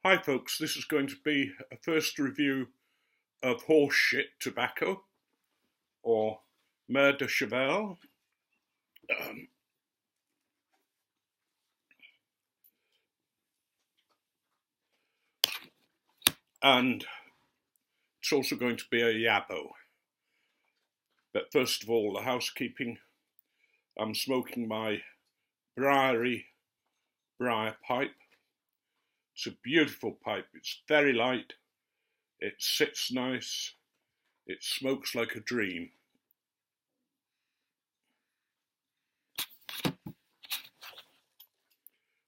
Hi folks, this is going to be a first review of horse shit tobacco, or Mer de Cheval. And it's also going to be a YABO. But first of all, the housekeeping. I'm smoking my briar pipe. It's a beautiful pipe. It's very light. It sits nice. It smokes like a dream.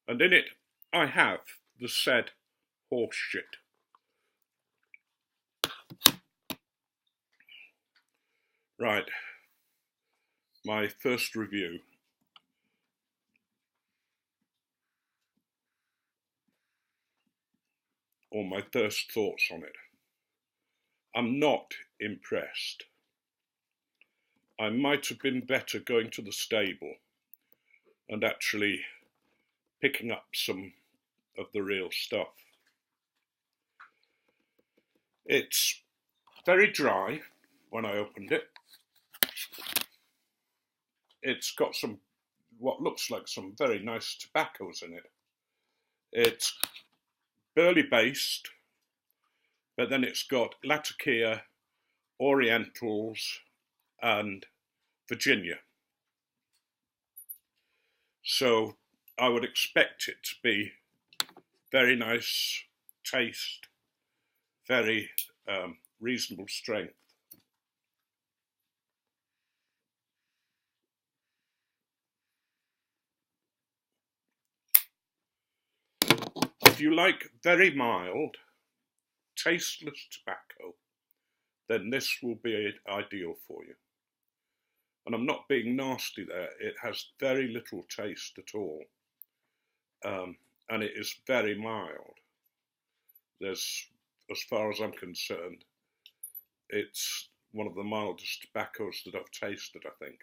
And in it, I have the said horse shit. Right, my first review. Or my first thoughts on it. I'm not impressed. I might have been better going to the stable and actually picking up some of the real stuff. It's very dry when I opened it. It's got some, what looks like some very nice tobaccos in it. It's burley based, but then it's got Latakia, Orientals, and Virginia. So I would expect it to be very nice taste, very reasonable strength. If you like very mild, tasteless tobacco, then this will be ideal for you. And I'm not being nasty there, it has very little taste at all. And it is very mild. There's, as far as I'm concerned, it's one of the mildest tobaccos that I've tasted, I think.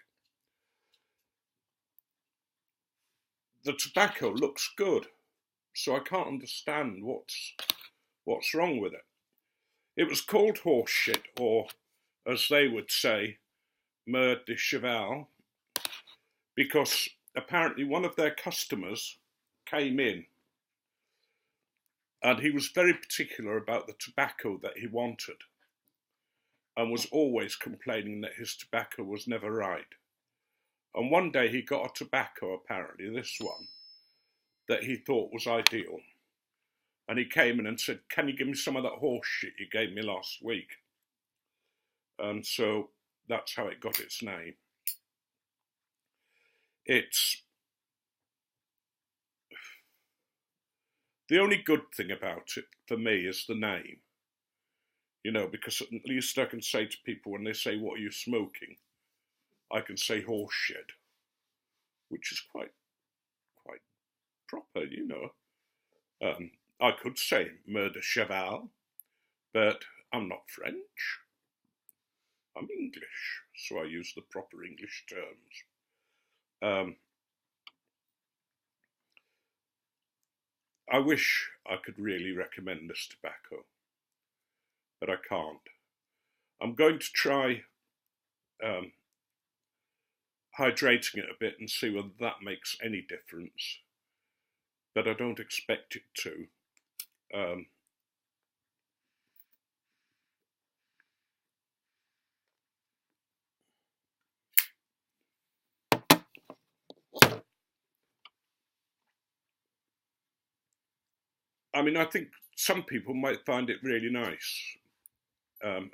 The tobacco looks good, so I can't understand what's wrong with it. It was called horse shit, or as they would say, Mer de Cheval, because apparently one of their customers came in and he was very particular about the tobacco that he wanted and was always complaining that his tobacco was never right. And one day he got a tobacco, apparently this one, that he thought was ideal. And he came in and said, "Can you give me some of that horse shit you gave me last week?" And so that's how it got its name. It's the only good thing about it for me is the name, because at least I can say to people when they say, "What are you smoking?" I can say horse shit, which is quite proper, I could say Mer de Cheval, but I'm not French. I'm English, so I use the proper English terms. I wish I could really recommend this tobacco, but I can't. I'm going to try hydrating it a bit and see whether that makes any difference, but I don't expect it to. I mean, I think some people might find it really nice,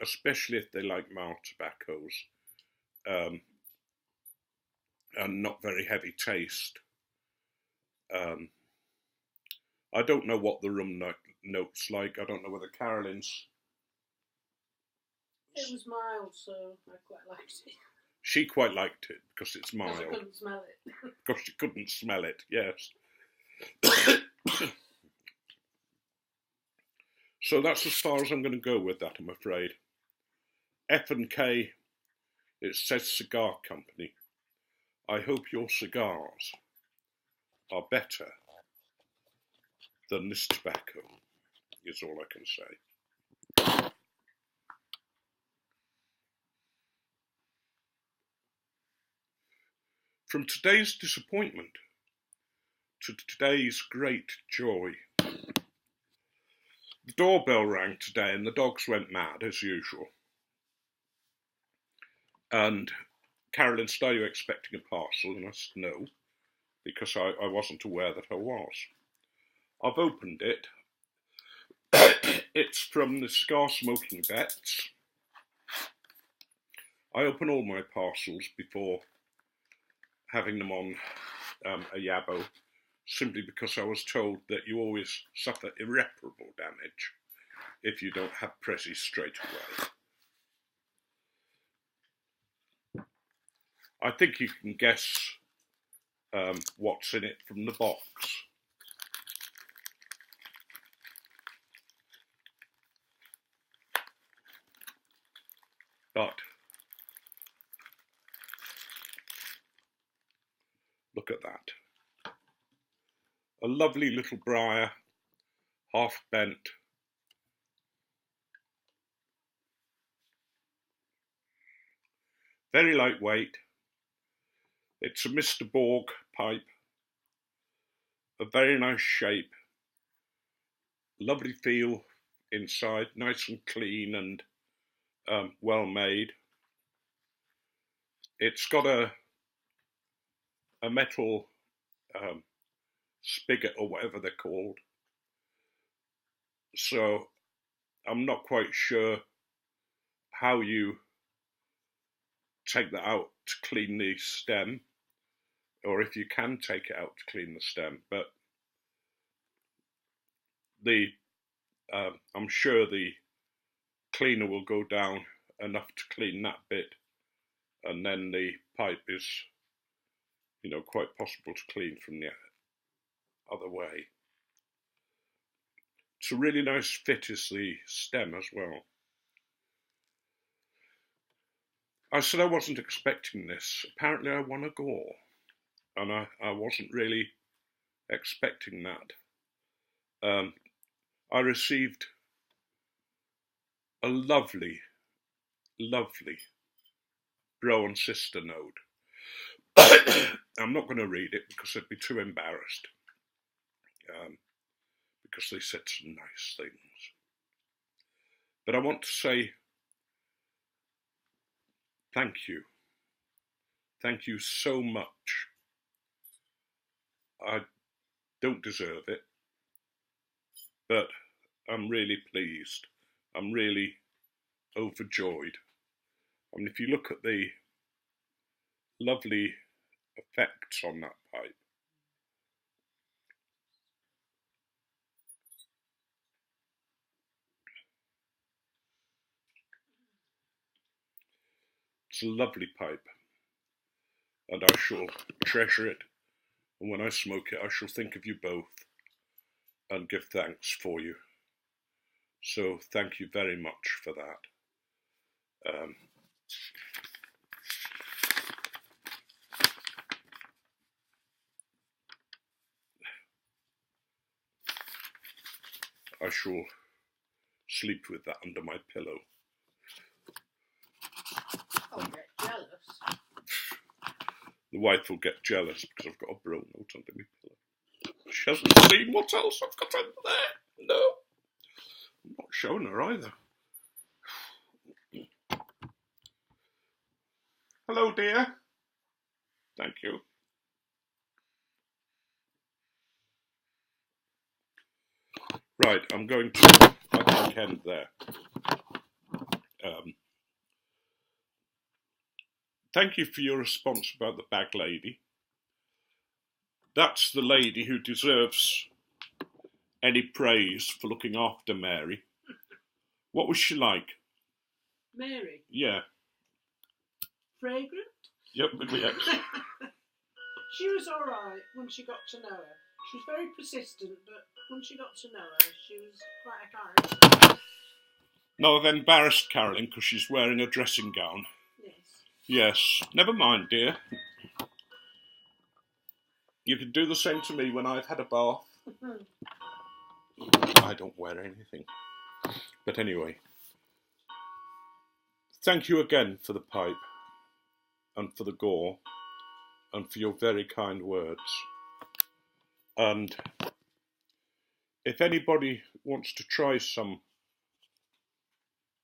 especially if they like mild tobaccos and not very heavy taste. I don't know what the rum notes like. I don't know whether Carolyn's... It was mild, so I quite liked it. She quite liked it because it's mild. Because I couldn't smell it. Because she couldn't smell it, yes. So that's as far as I'm going to go with that, I'm afraid. F&K, it says Cigar Company. I hope your cigars are better than this tobacco. is all I can say. From today's disappointment to today's great joy. The doorbell rang today and the dogs went mad as usual. And Carolyn said, "Are you expecting a parcel?" And I said no, because I wasn't aware that I was. I've opened it. It's from the Cigar Smoking Vets. I open all my parcels before having them on a YABO, simply because I was told that you always suffer irreparable damage if you don't have prezzies straight away. I think you can guess what's in it from the box. But look at that. A lovely little briar, half bent. Very lightweight. It's a Mr. Borg pipe. A very nice shape. Lovely feel inside, nice and clean and well made. It's got a metal spigot or whatever they're called. So I'm not quite sure how you take that out to clean the stem, or if you can take it out to clean the stem, but I'm sure the cleaner will go down enough to clean that bit, and then the pipe is, quite possible to clean from the other way. It's a really nice fit is the stem as well. I said I wasn't expecting this. Apparently I won a gore, and I wasn't really expecting that. I received a lovely, lovely bro and sister note. I'm not going to read it because I'd be too embarrassed, because they said some nice things. But I want to say thank you. Thank you so much. I don't deserve it, but I'm really pleased. I'm really overjoyed. I mean, if you look at the lovely effects on that pipe, it's a lovely pipe, and I shall treasure it, and when I smoke it I shall think of you both and give thanks for you. So thank you very much for that. I shall sleep with that under my pillow. I'll get jealous. The wife will get jealous because I've got a bro note under my pillow. She hasn't seen what else I've got under there. No. I'm not showing her either. Hello, dear. Thank you. Right, I'm going to, I think, end there. Thank you for your response about the bag lady. That's the lady who deserves any praise for looking after Mary. What was she like? Mary? Yeah. Fragrant? Yep, yes. She was alright when she got to know her. She was very persistent, but when she got to know her, she was quite a character. No, I've embarrassed Carolyn because she's wearing a dressing gown. Yes. Yes. Never mind, dear. You can do the same to me when I've had a bath. I don't wear anything. But anyway, thank you again for the pipe and for the gore and for your very kind words. And if anybody wants to try some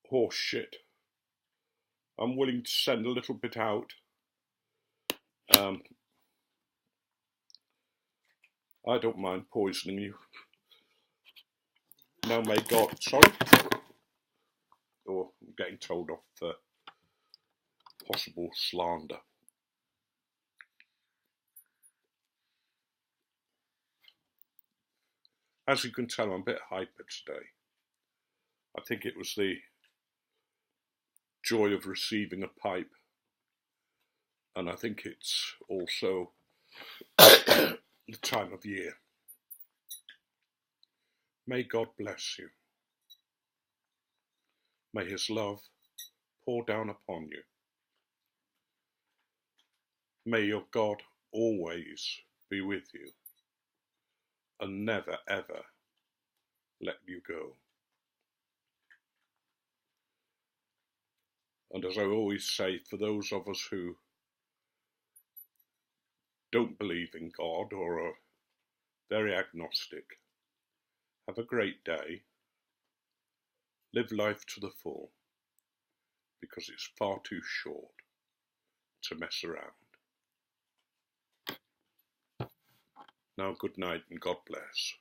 horse shit, I'm willing to send a little bit out. I don't mind poisoning you. Now may God, sorry? Or I'm getting told off for possible slander. As you can tell, I'm a bit hyper today. I think it was the joy of receiving a pipe, and I think it's also the time of year. May God bless you. May his love pour down upon you. May your God always be with you and never ever let you go. And as I always say, for those of us who don't believe in God or are very agnostic, have a great day. Live life to the full, because it's far too short to mess around. Now good night and God bless.